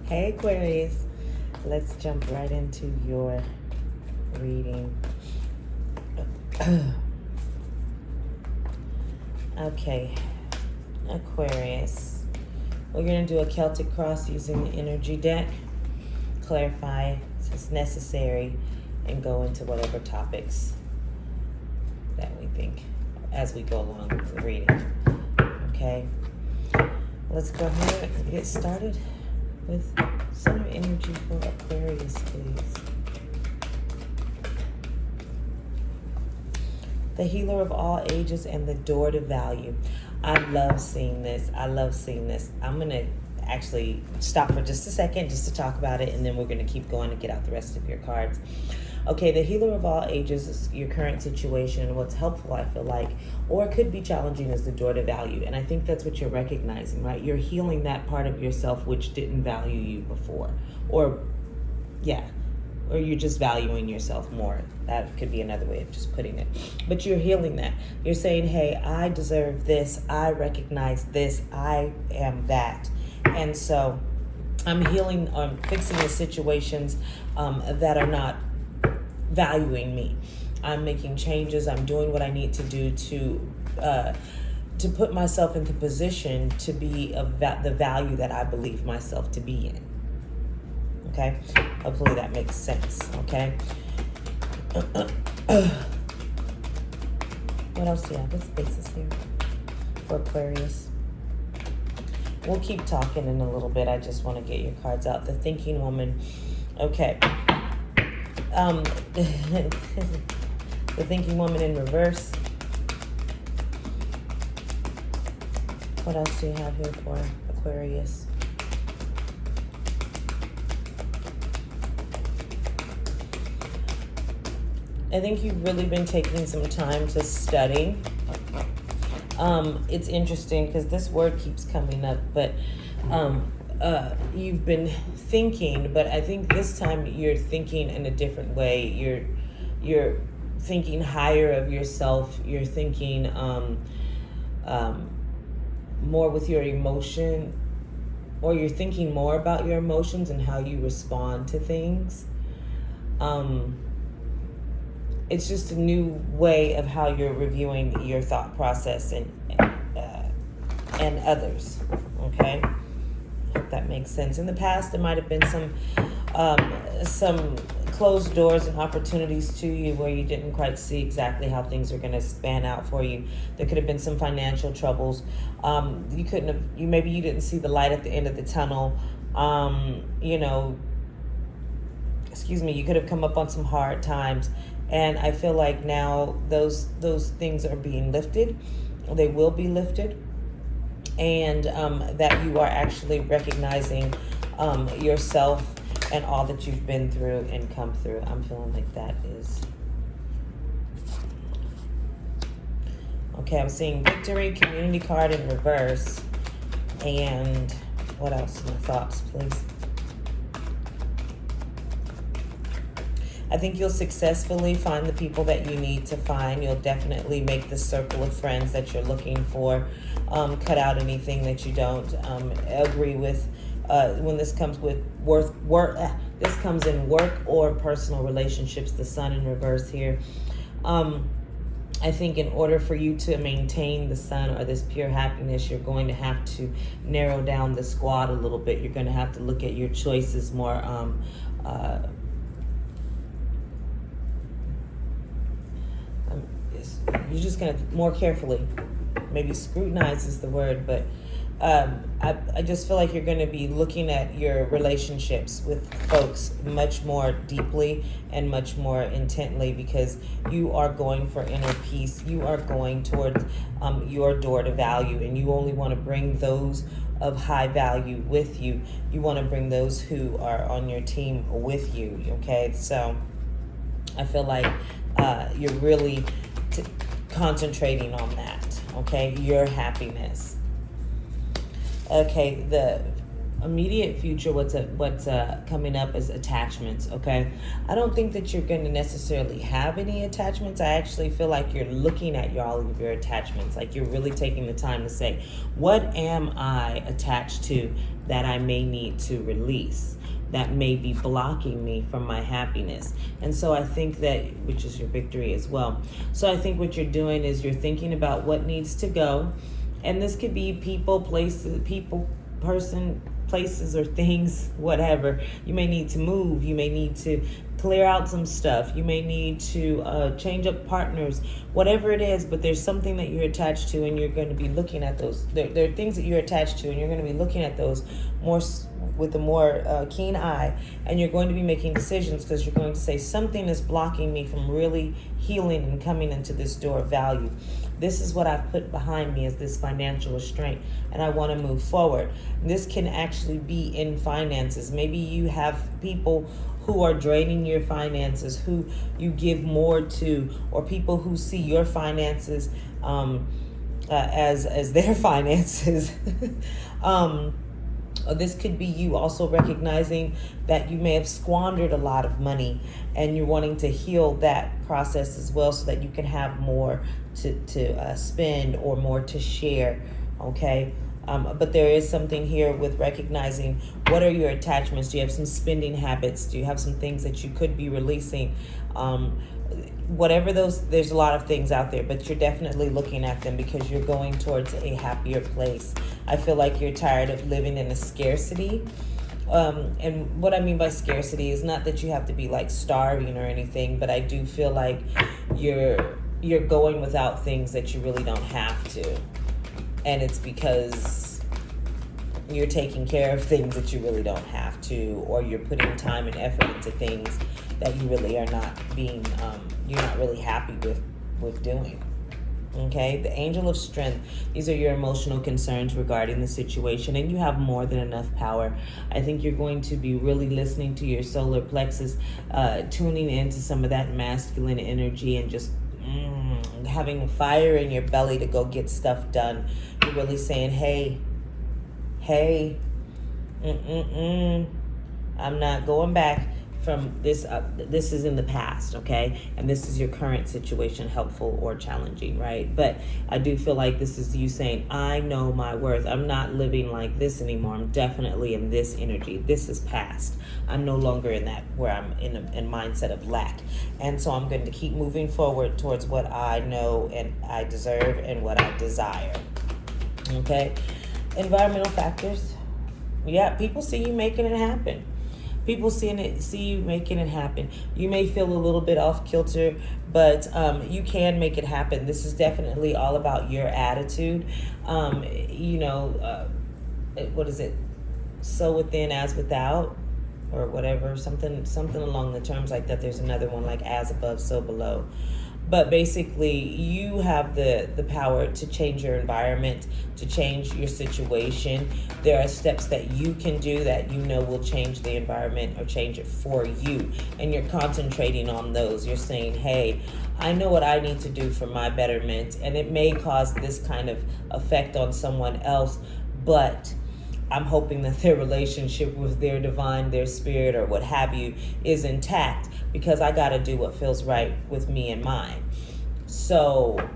Hey Aquarius, let's jump right into your reading. Okay, Aquarius, we're going to do a Celtic cross using the energy deck, clarify as necessary, and go into whatever topics that we think as we go along with the reading. Okay, let's go ahead and get started with center energy for Aquarius, please. The healer of all ages and the door to value. I love seeing this. I'm going to actually stop for just a second just to talk about it, and then we're going to keep going and get out the rest of your cards. Okay, the healer of all ages is your current situation, and what's helpful, I feel like, or it could be challenging, is the door to value. And I think that's what you're recognizing, right? You're healing that part of yourself which didn't value you before. Or you're just valuing yourself more. That could be another way of just putting it. But you're healing that. You're saying, hey, I deserve this. I recognize this. I am that. And so I'm healing, fixing the situations that are not valuing me. I'm making changes. I'm doing what I need to do to put myself into position to be the value that I believe myself to be in. Okay, hopefully that makes sense. Okay. What else do you have? What's the basis here for Aquarius? We'll keep talking in a little bit. I just want to get your cards out. The thinking woman. Okay. The thinking woman in reverse. What else do you have here for Aquarius? I think you've really been taking some time to study. It's interesting because this word keeps coming up, but you've been thinking, but I think this time you're thinking in a different way. You're thinking higher of yourself. You're thinking more with your emotion, or you're thinking more about your emotions and how you respond to things. It's just a new way of how you're reviewing your thought process and others. Okay, hope that makes sense. In the past, there might have been some closed doors and opportunities to you where you didn't quite see exactly how things are going to span out for you. There could have been some financial troubles. You didn't see the light at the end of the tunnel. You could have come up on some hard times. And I feel like now those things are being lifted. They will be lifted. And that you are actually recognizing yourself and all that you've been through and come through. I'm feeling like that is... Okay, I'm seeing victory, community card in reverse. And what else? My thoughts, please. I think you'll successfully find the people that you need to find. You'll definitely make the circle of friends that you're looking for. Cut out anything that you don't agree with. When this comes with this comes in work or personal relationships. The sun in reverse here. I think in order for you to maintain the sun or this pure happiness, you're going to have to narrow down the squad a little bit. You're going to have to look at your choices more. You're just going to more carefully, maybe scrutinize is the word, but I just feel like you're going to be looking at your relationships with folks much more deeply and much more intently, because you are going for inner peace. You are going towards your door to value, and you only want to bring those of high value with you. You want to bring those who are on your team with you, okay? So I feel like you're really concentrating on that, okay? Your happiness. Okay, the immediate future, what's coming up is attachments. Okay, I don't think that you're going to necessarily have any attachments. I actually feel like you're looking at all of your attachments, like you're really taking the time to say, what am I attached to that I may need to release, that may be blocking me from my happiness. And so I think that, which is your victory as well. So I think what you're doing is you're thinking about what needs to go, and this could be people, places, places or things, whatever. You may need to move. You may need to clear out some stuff. You may need to change up partners, whatever it is. But there's something that you're attached to, and you're going to be looking at those. There are things that you're attached to, and you're going to be looking at those more with a more keen eye, and you're going to be making decisions, because you're going to say, something is blocking me from really healing and coming into this door of value. This is what I've put behind me, as this financial restraint, and I want to move forward. This can actually be in finances. Maybe you have people who are draining your finances, who you give more to, or people who see your finances as their finances. This could be you also recognizing that you may have squandered a lot of money, and you're wanting to heal that process as well, so that you can have more to spend or more to share. Okay. But there is something here with recognizing, what are your attachments? Do you have some spending habits? Do you have some things that you could be releasing? Whatever those, there's a lot of things out there, but you're definitely looking at them because you're going towards a happier place. I feel like you're tired of living in a scarcity. And what I mean by scarcity is not that you have to be like starving or anything, but I do feel like you're going without things that you really don't have to. And it's because you're taking care of things that you really don't have to, or you're putting time and effort into things that you really are not being, you're not really happy with doing. Okay, the angel of strength. These are your emotional concerns regarding the situation, and you have more than enough power. I think you're going to be really listening to your solar plexus, tuning into some of that masculine energy, and just having a fire in your belly to go get stuff done. You're really saying, hey, I'm not going back from this. This is in the past, okay? And this is your current situation, helpful or challenging, right? But I do feel like this is you saying, I know my worth. I'm not living like this anymore. I'm definitely in this energy. This is past. I'm no longer in that, where I'm in a mindset of lack. And so I'm going to keep moving forward towards what I know and I deserve and what I desire. Okay? Environmental factors. Yeah, people see you making it happen. People see you making it happen. You may feel a little bit off kilter, but you can make it happen. This is definitely all about your attitude. What is it? So within as without, or whatever, something along the terms like that. There's another one like as above, so below. But basically, you have the power to change your environment, to change your situation. There are steps that you can do that you know will change the environment or change it for you. And you're concentrating on those. You're saying, hey, I know what I need to do for my betterment. And it may cause this kind of effect on someone else, but I'm hoping that their relationship with their divine, their spirit, or what have you, is intact, because I got to do what feels right with me and mine. So,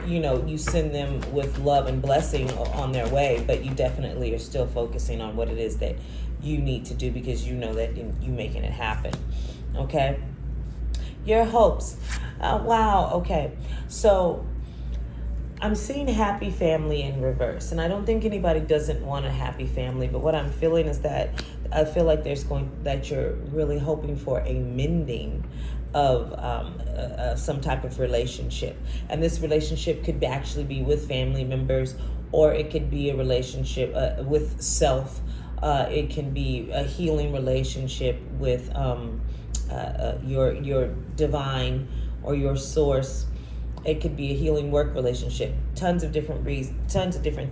you send them with love and blessing on their way, but you definitely are still focusing on what it is that you need to do, because you know that you making it happen. Okay? Your hopes. Wow. Okay. So I'm seeing happy family in reverse, and I don't think anybody doesn't want a happy family, but what I'm feeling is that I feel like that you're really hoping for a mending of some type of relationship. And this relationship could actually be with family members, or it could be a relationship with self. It can be a healing relationship with your divine or your source. It could be a healing work relationship, tons of different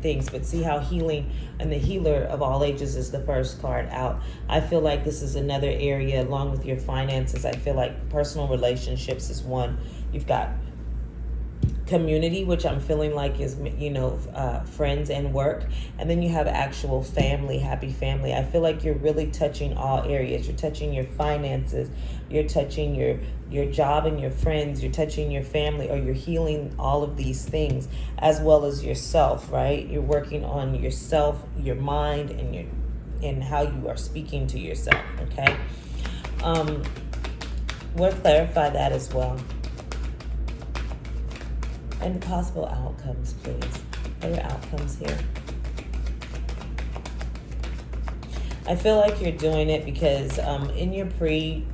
things. But see how healing and the healer of all ages is the first card out. I feel like this is another area, along with your finances. I feel like personal relationships is one. You've got community, which I'm feeling like is, friends and work. And then you have actual family, happy family. I feel like you're really touching all areas. You're touching your finances, you're touching your job and your friends, you're touching your family, or you're healing all of these things, as well as yourself, right? You're working on yourself, your mind, and how you are speaking to yourself, okay? We'll clarify that as well. And possible outcomes, please. What are outcomes here? I feel like you're doing it because in your premeditative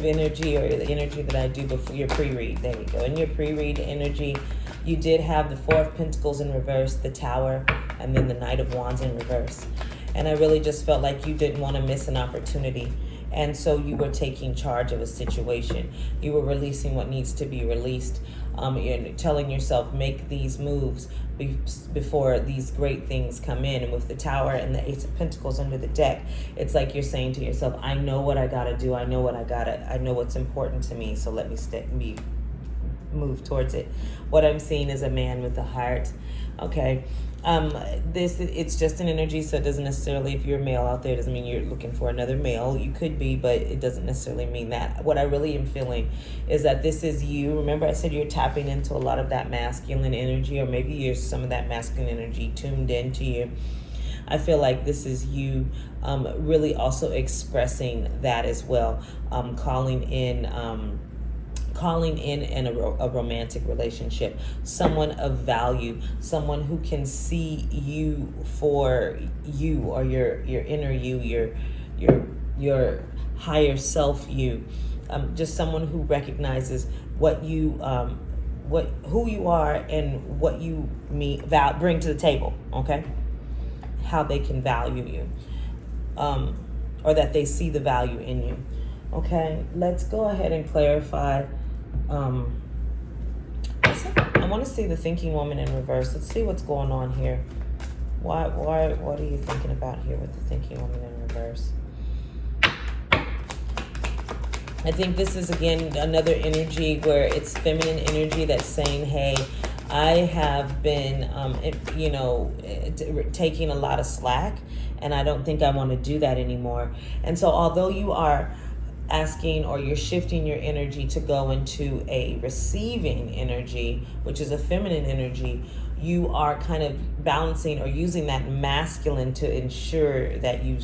energy, or the energy that I do before your pre-read, there you go. In your pre-read energy, you did have the Four of Pentacles in reverse, the Tower, and then the Knight of Wands in reverse. And I really just felt like you didn't want to miss an opportunity. And so you were taking charge of a situation. You were releasing what needs to be released. You're telling yourself, make these moves before these great things come in. And with the Tower and the Ace of Pentacles under the deck, it's like you're saying to yourself, I know what I got to do. I know what's important to me. So let me move towards it. What I'm seeing is a man with a heart. Okay. It's just an energy, so it doesn't necessarily, if you're a male out there, it doesn't mean you're looking for another male. You could be, but it doesn't necessarily mean that. What I really am feeling is that this is you. Remember I said you're tapping into a lot of that masculine energy, or maybe you're some of that masculine energy tuned into you. I feel like this is you really also expressing that as well, calling in a romantic relationship, someone of value, someone who can see you for you, or your inner you, your higher self you, just someone who recognizes what you who you are and what you bring to the table, okay? How they can value you, or that they see the value in you. Okay, let's go ahead and clarify. I want to see the thinking woman in reverse. Let's see what's going on here. What are you thinking about here with the thinking woman in reverse? I think this is, again, another energy where it's feminine energy that's saying, hey, I have been, taking a lot of slack, and I don't think I want to do that anymore. And so although you are asking, or you're shifting your energy to go into a receiving energy, which is a feminine energy, you are kind of balancing or using that masculine to ensure that you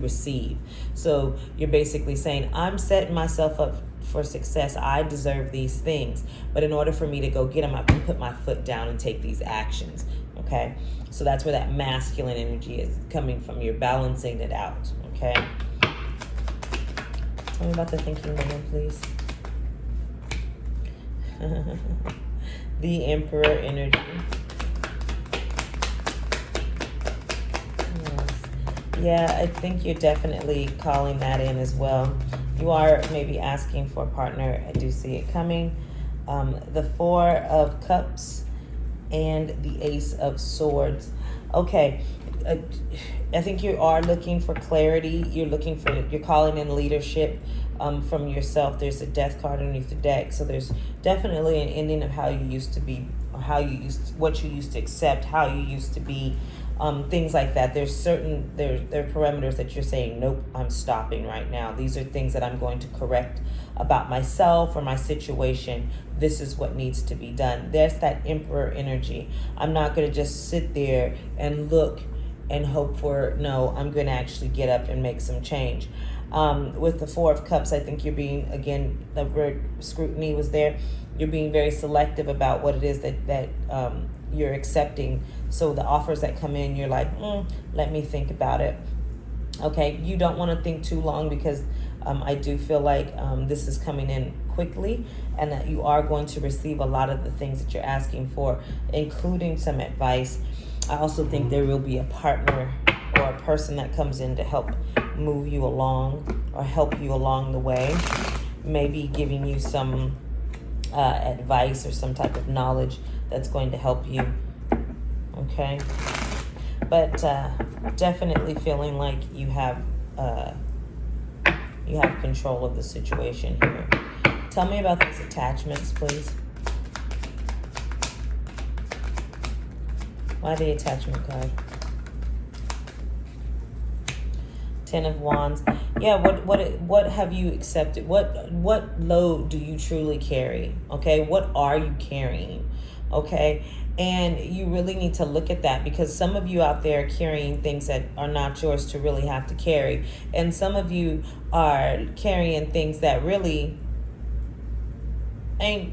receive. So you're basically saying, I'm setting myself up for success. I deserve these things. But in order for me to go get them, I can put my foot down and take these actions. Okay? So that's where that masculine energy is coming from. You're balancing it out. Okay? Tell me about the thinking woman, please. The Emperor energy. Yes. Yeah, I think you're definitely calling that in as well. You are maybe asking for a partner. I do see it coming. The Four of Cups and the Ace of Swords. Okay. I think you are looking for clarity. You're calling in leadership from yourself. There's a Death card underneath the deck. So there's definitely an ending of how you used to be, or what you used to accept, how you used to be, things like that. There are parameters that you're saying, nope, I'm stopping right now. These are things that I'm going to correct about myself or my situation. This is what needs to be done. There's that Emperor energy. I'm not going to just sit there and look and hope for, no, I'm going to actually get up and make some change. With the Four of Cups, I think you're being, again, the word scrutiny was there. You're being very selective about what it is that you're accepting. So the offers that come in, you're like, let me think about it. Okay, you don't want to think too long, because I do feel like this is coming in quickly, and that you are going to receive a lot of the things that you're asking for, including some advice. I also think there will be a partner or a person that comes in to help move you along, or help you along the way, maybe giving you some advice or some type of knowledge that's going to help you. Okay, but definitely feeling like you have control of the situation here. Tell me about these attachments, please. Why the attachment card? Ten of Wands. Yeah, what have you accepted? What load do you truly carry? Okay, what are you carrying? Okay, and you really need to look at that, because some of you out there are carrying things that are not yours to really have to carry, and some of you are carrying things that really ain't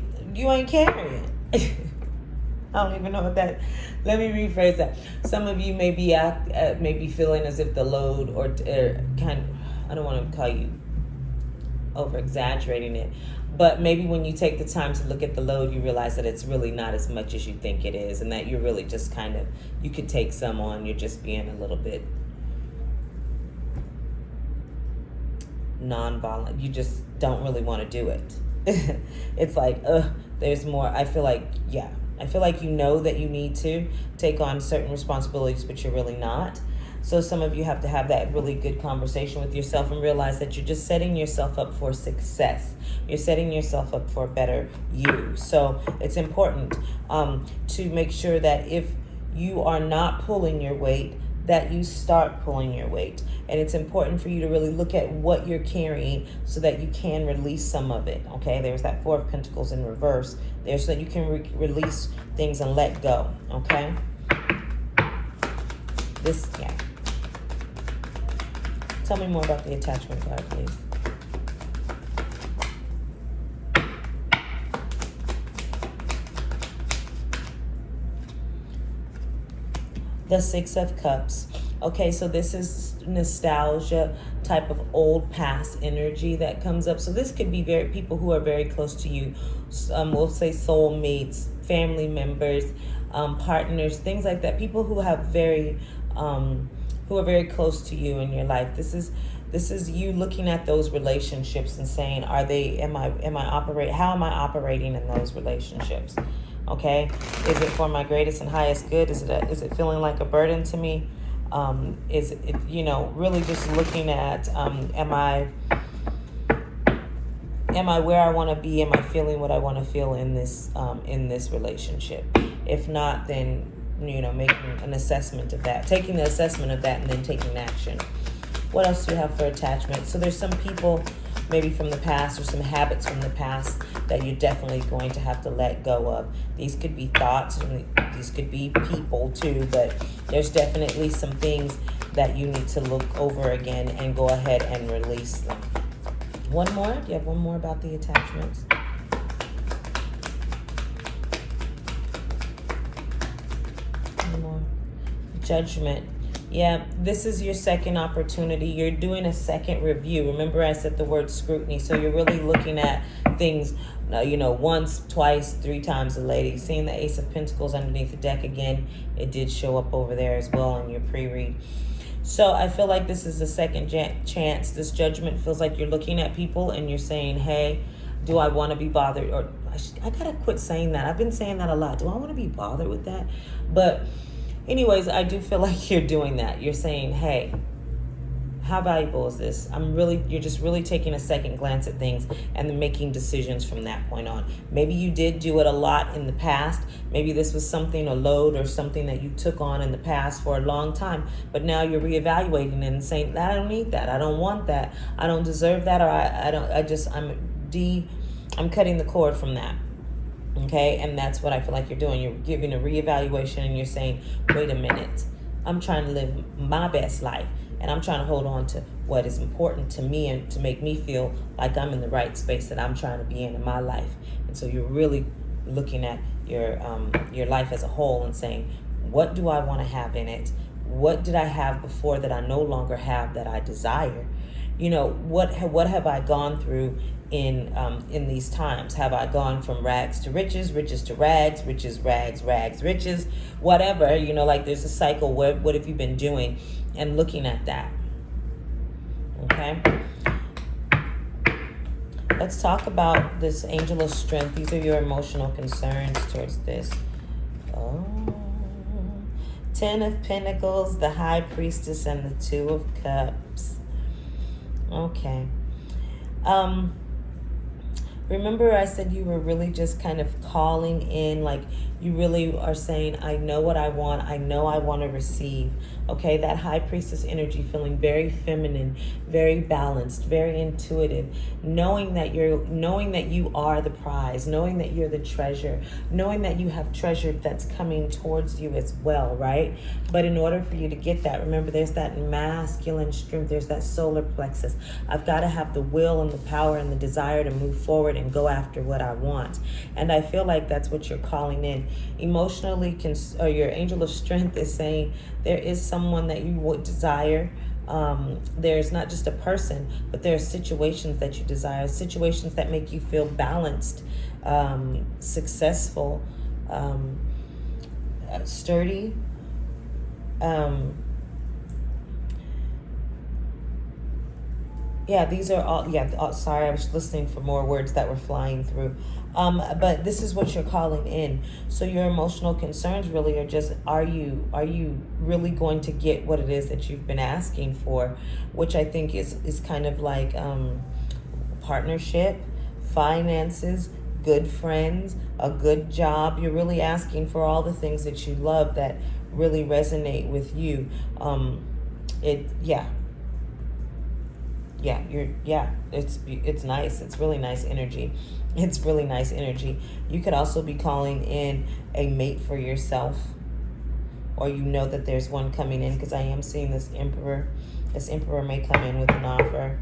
carrying. I don't even know what that. Let me rephrase that. Some of you may be feeling as if the load or kind of, I don't want to call you over exaggerating it, but maybe when you take the time to look at the load, you realize that it's really not as much as you think it is, and that you're really just kind of, you could take some on. You're just being a little bit non-violent. You just don't really want to do it. It's like, there's more. I feel like you know that you need to take on certain responsibilities, but you're really not. So some of you have to have that really good conversation with yourself and realize that you're just setting yourself up for success. You're setting yourself up for a better you. So it's important to make sure that if you are not pulling your weight, that you start pulling your weight. And it's important for you to really look at what you're carrying so that you can release some of it. Okay, there's that Four of Pentacles in reverse there, so that you can release things and let go. Okay, yeah. Tell me more about the attachment card, please. The Six of Cups. Okay, so this is nostalgia, type of old past energy that comes up. So this could be people who are very close to you. We'll say soulmates, family members, partners, things like that. People who have who are very close to you in your life. This is you looking at those relationships and saying, how am I operating in those relationships? Okay, is it for my greatest and highest good? Is it feeling like a burden to me? Is it, really just looking at, am I where I want to be? Am I feeling what I want to feel in this relationship? If not, then, making an assessment of that, taking the assessment of that, and then taking action. What else do you have for attachment? So there's some people maybe from the past, or some habits from the past that you're definitely going to have to let go of. These could be thoughts, these could be people too, but there's definitely some things that you need to look over again and go ahead and release them. One more? Do you have one more about the attachments? One more. Judgment. Yeah, this is your second opportunity. You're doing a second review. Remember, I said the word scrutiny. So you're really looking at things, once, twice, three times a lady. Seeing the Ace of Pentacles underneath the deck again, it did show up over there as well in your pre-read. So I feel like this is the second chance. This judgment feels like you're looking at people and you're saying, hey, do I want to be bothered? Or I got to quit saying that. I've been saying that a lot. Do I want to be bothered with that? But anyways, I do feel like you're doing that. You're saying, hey, how valuable is this? You're just really taking a second glance at things and then making decisions from that point on. Maybe you did do it a lot in the past. Maybe this was a load or something that you took on in the past for a long time, but now you're reevaluating it and saying, I don't need that. I don't want that. I don't deserve that. Or I'm cutting the cord from that. Okay, and that's what I feel like you're doing. You're giving a reevaluation and you're saying, wait a minute, I'm trying to live my best life, and I'm trying to hold on to what is important to me and to make me feel like I'm in the right space that I'm trying to be in my life. And so you're really looking at your life as a whole and saying, what do I want to have in it? What did I have before that I no longer have that I desire? What have I gone through in these times? Have I gone from rags to riches, riches to rags, riches, rags, rags, riches, whatever, like there's a cycle. What have you been doing? And looking at that. Okay. Let's talk about this Angel of Strength. These are your emotional concerns towards this. Oh. 10 of Pentacles, the High Priestess, and the Two of Cups. Okay. Remember I said you were really just kind of calling in, like you really are saying, I know what I want. I know I want to receive. Okay, that high priestess energy, feeling very feminine, very balanced, very intuitive, knowing that you are the prize, knowing that you're the treasure, knowing that you have treasure that's coming towards you as well, right? But in order for you to get that, remember there's that masculine strength, there's that solar plexus. I've got to have the will and the power and the desire to move forward and go after what I want. And I feel like that's what you're calling in. Emotionally, or your angel of strength is saying there is someone that you would desire. There's not just a person, but there are situations that you desire, situations that make you feel balanced, successful, sturdy. Yeah, these are all, sorry, I was listening for more words that were flying through. But this is what you're calling in. So your emotional concerns really are just, are you really going to get what it is that you've been asking for? Which I think is kind of like partnership, finances, good friends, a good job. You're really asking for all the things that you love that really resonate with you. It's nice. It's really nice energy. It's really nice energy. You could also be calling in a mate for yourself, or you know that there's one coming in, because I am seeing this emperor. This emperor may come in with an offer.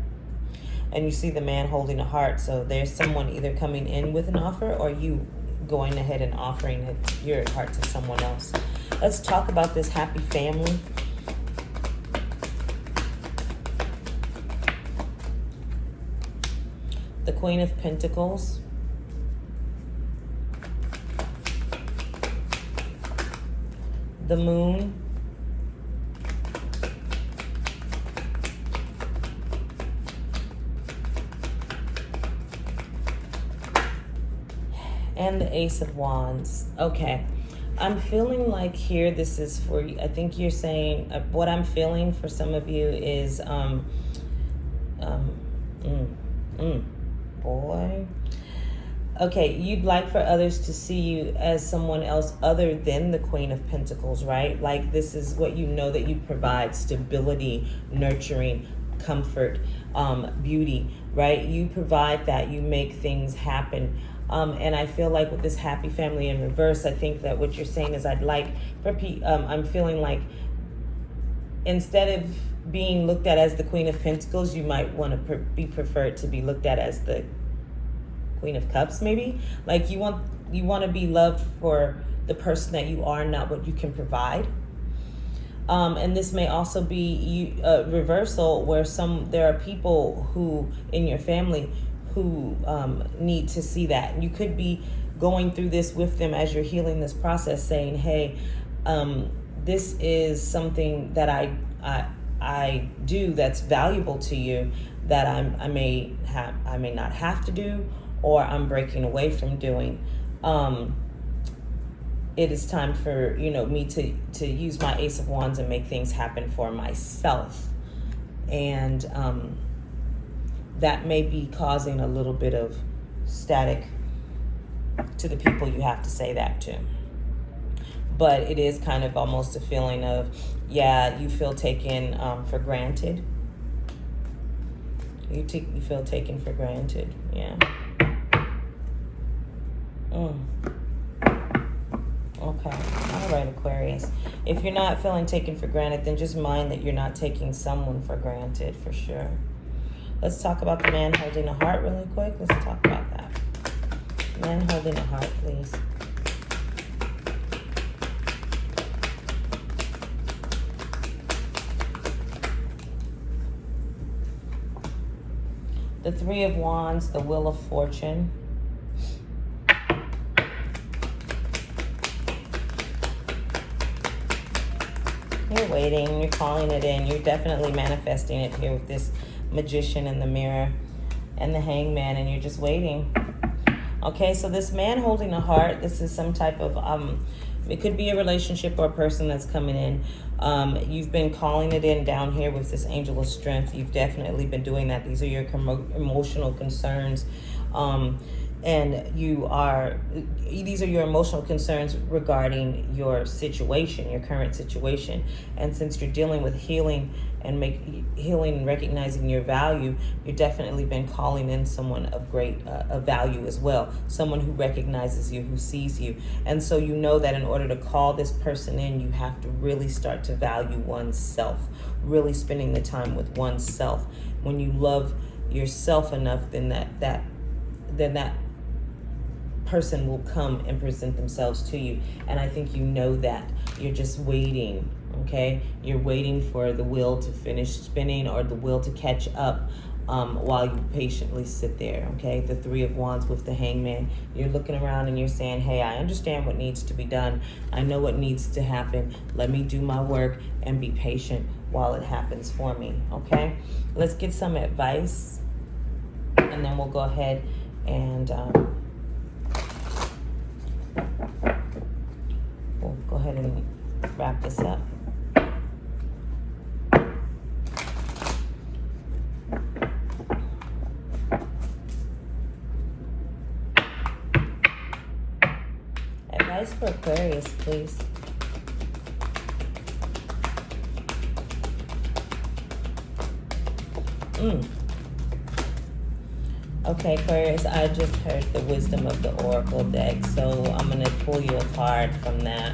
And you see the man holding a heart. So there's someone either coming in with an offer, or you going ahead and offering your heart to someone else. Let's talk about this happy family. The Queen of Pentacles. The Moon. And the Ace of Wands. Okay. I'm feeling like here this is for you. I think you're saying, what I'm feeling for some of you is, boy. Okay, you'd like for others to see you as someone else other than the Queen of Pentacles, right? Like this is what you know that you provide: stability, nurturing, comfort, beauty, right? You provide that, you make things happen. And I feel like with this happy family in reverse, I think that what you're saying is I'm feeling like instead of being looked at as the Queen of Pentacles, you might want to be preferred to be looked at as the Queen of Cups, maybe. Like you want to be loved for the person that you are, not what you can provide. And this may also be a reversal where there are people who in your family who need to see that. You could be going through this with them as you're healing this process, saying, hey, this is something that I do that's valuable to you that I may not have to do, or I'm breaking away from doing. It is time for me to use my Ace of Wands and make things happen for myself, and that may be causing a little bit of static to the people you have to say that to. But it is kind of almost a feeling of, you feel taken for granted. You feel taken for granted, yeah. Okay, all right, Aquarius. If you're not feeling taken for granted, then just mind that you're not taking someone for granted, for sure. Let's talk about the man holding a heart really quick. Let's talk about that. Man holding a heart, please. The Three of Wands, the Wheel of Fortune. You're waiting, you're calling it in. You're definitely manifesting it here with this Magician in the mirror and the Hangman, and you're just waiting. Okay, so this man holding a heart, this is some type of, it could be a relationship or a person that's coming in. You've been calling it in down here with this angel of strength. You've definitely been doing that. These are your emotional concerns. And these are your emotional concerns regarding your situation, your current situation. And since you're dealing with healing and recognizing your value, you've definitely been calling in someone of great value as well. Someone who recognizes you, who sees you. And so you know that in order to call this person in, you have to really start to value oneself, really spending the time with oneself. When you love yourself enough, then that person will come and present themselves to you. And I think you know that. You're just waiting, okay? You're waiting for the wheel to finish spinning or the wheel to catch up while you patiently sit there, okay? The Three of Wands with the Hangman. You're looking around and you're saying, hey, I understand what needs to be done. I know what needs to happen. Let me do my work and be patient while it happens for me, okay? Let's get some advice, and then we'll go ahead and we'll go ahead and wrap this up. Advice for Aquarius, please. Okay, Aquarius, I just heard the wisdom of the Oracle deck, so I'm going to pull you a card from that.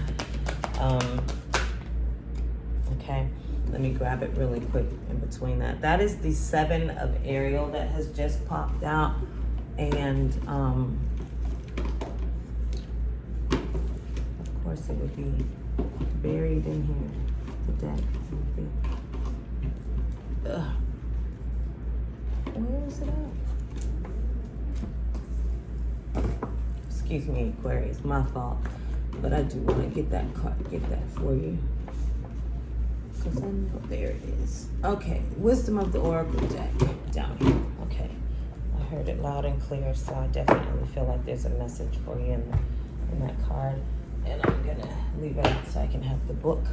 Okay, let me grab it really quick in between that. That is the Seven of Ariel that has just popped out, and of course it would be buried in here. The deck would be... Ugh. Where is it at? Excuse me, Aquarius, my fault. But I do want to get that card, get that for you. Because I know, there it is. Okay, Wisdom of the Oracle deck down here. Okay, I heard it loud and clear, so I definitely feel like there's a message for you in that card. And I'm going to leave it out so I can have the book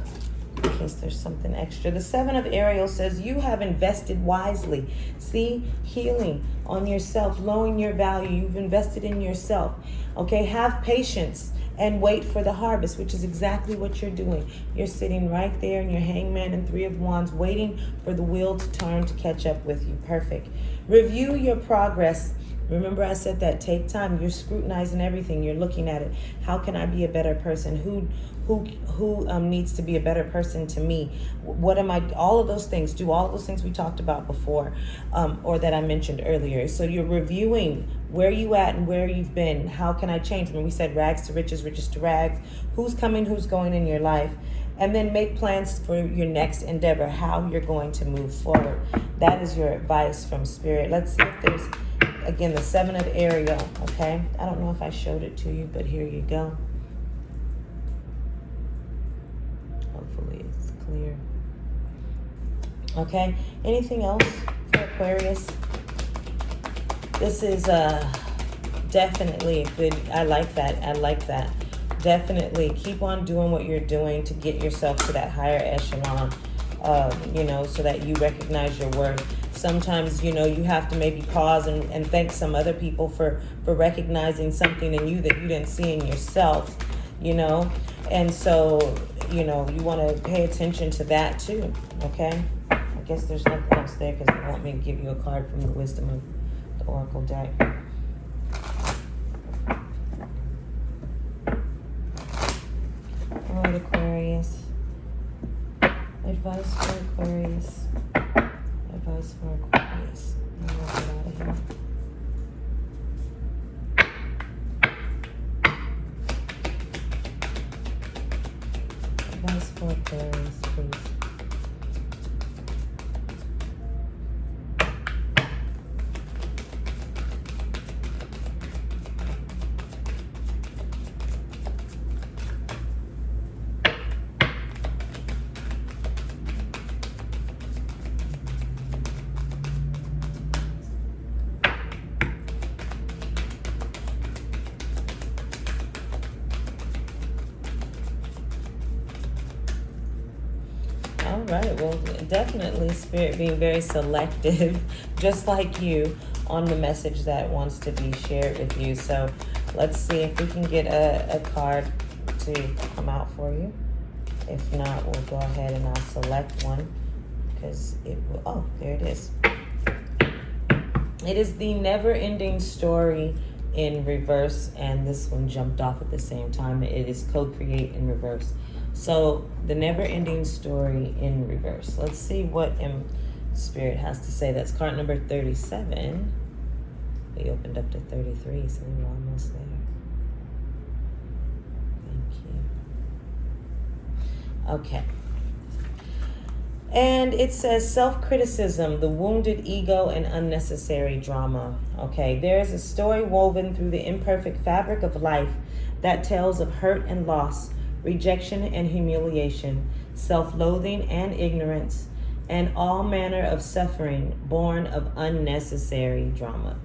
in case there's something extra. The Seven of Ariel says you have invested wisely. See, healing on yourself, lowering your value. You've invested in yourself. Okay, have patience and wait for the harvest, which is exactly what you're doing. You're sitting right there in your Hangman and Three of Wands, waiting for the wheel to turn to catch up with you. Perfect. Review your progress. Remember I said that, take time. You're scrutinizing everything. You're looking at it. How can I be a better person? Who needs to be a better person to me? What am I? All of those things. Do all of those things we talked about before, or that I mentioned earlier. So you're reviewing where you at and where you've been. How can I change? When we said rags to riches, riches to rags. Who's coming? Who's going in your life? And then make plans for your next endeavor. How you're going to move forward. That is your advice from Spirit. Let's see if there's, again, the Seven of Ariel. Okay. I don't know if I showed it to you, but here you go. Hopefully it's clear. Okay, anything else for Aquarius? This is definitely good. I like that. Definitely keep on doing what you're doing to get yourself to that higher echelon, so that you recognize your worth. Sometimes, you have to maybe pause and thank some other people for recognizing something in you that you didn't see in yourself, and so you want to pay attention to that too. Okay, I guess there's nothing else there because they want me to give you a card from the Wisdom of the Oracle deck. All right, Aquarius. Advice for Aquarius. Advice for Aquarius. I'm gonna get out of here. Advice for Aquarius, please. right. Well, definitely Spirit being very selective, just like you, on the message that wants to be shared with you. So let's see if we can get a card to come out for you. If not, we'll go ahead and I'll select one because it will. Oh, there it is. It is the never-ending story in reverse, and this one jumped off at the same time. It is co-create in reverse. So the never-ending story in reverse. Let's see what Spirit has to say. That's card number 37. We opened up to 33, so we were almost there. Okay. And it says self-criticism, the wounded ego, and unnecessary drama. Okay, there is a story woven through the imperfect fabric of life that tells of hurt and loss, rejection and humiliation, self-loathing and ignorance, and all manner of suffering born of unnecessary drama.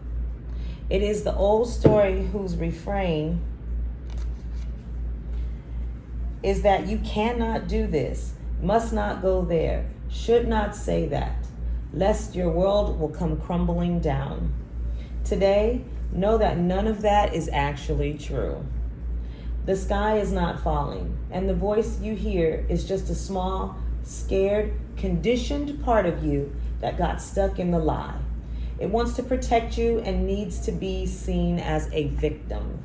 It is the old story whose refrain is that you cannot do this, must not go there, should not say that, lest your world will come crumbling down. Today, know that none of that is actually true. The sky is not falling, and the voice you hear is just a small, scared, conditioned part of you that got stuck in the lie. It wants to protect you and needs to be seen as a victim.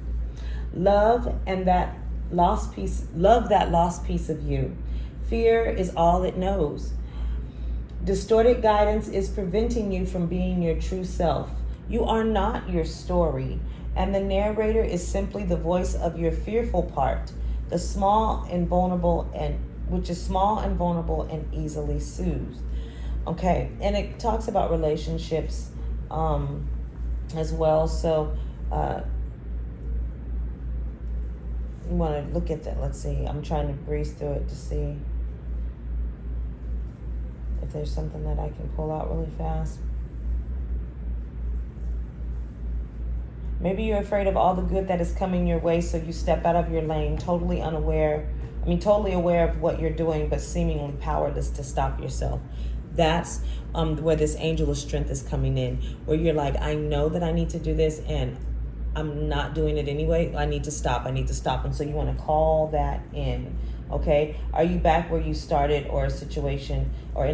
Love that lost piece of you. Fear is all it knows. Distorted guidance is preventing you from being your true self. You are not your story, and the narrator is simply the voice of your fearful part, the small and vulnerable, and which is small and vulnerable and easily soothed. Okay, and it talks about relationships as well. So you want to look at that. Let's see. I'm trying to breeze through it to see if there's something that I can pull out really fast. Maybe you're afraid of all the good that is coming your way, so you step out of your lane, totally aware of what you're doing, but seemingly powerless to stop yourself. That's where this angel of strength is coming in, where you're like, I know that I need to do this, and I'm not doing it anyway. I need to stop. And so you want to call that in. Okay. Are you back where you started, or in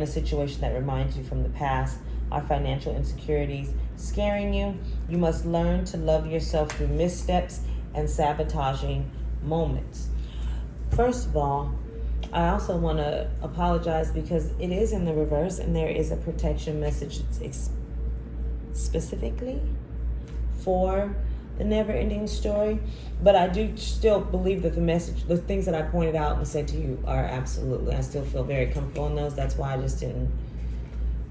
a situation that reminds you from the past? Are financial insecurities scaring you? You must learn to love yourself through missteps and sabotaging moments. First of all, I also want to apologize because it is in the reverse, and there is a protection message specifically for the never-ending story. But I do still believe that the things that I pointed out and said to you are absolutely, I still feel very comfortable in those. That's why I just didn't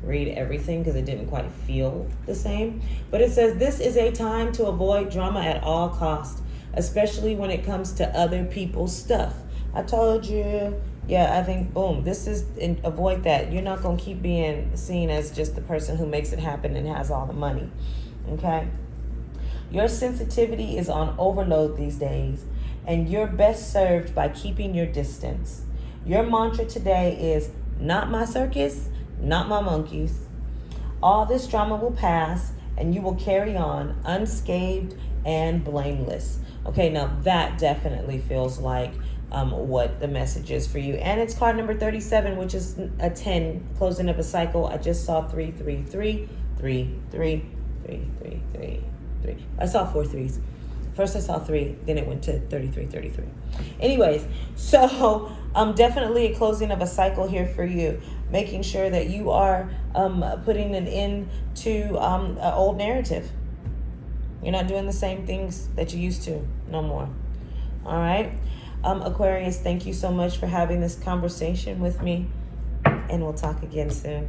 read everything, because it didn't quite feel the same. But it says, this is a time to avoid drama at all costs, especially when it comes to other people's stuff. I told you. Yeah, I think, boom, avoid that. You're not going to keep being seen as just the person who makes it happen and has all the money. Okay? Your sensitivity is on overload these days, and you're best served by keeping your distance. Your mantra today is, not my circus, not my monkeys. All this drama will pass, and you will carry on unscathed and blameless. Okay, now that definitely feels like what the message is for you. And it's card number 37, which is a 10, closing of a cycle. I just saw 3, 3, 3, 3, 3, 3, 3, 3, 3. I saw 4 threes. First I saw 3, then it went to 33, 33. Anyways, so definitely a closing of a cycle here for you. Making sure that you are putting an end to an old narrative. You're not doing the same things that you used to no more. All right. Aquarius, thank you so much for having this conversation with me, and we'll talk again soon.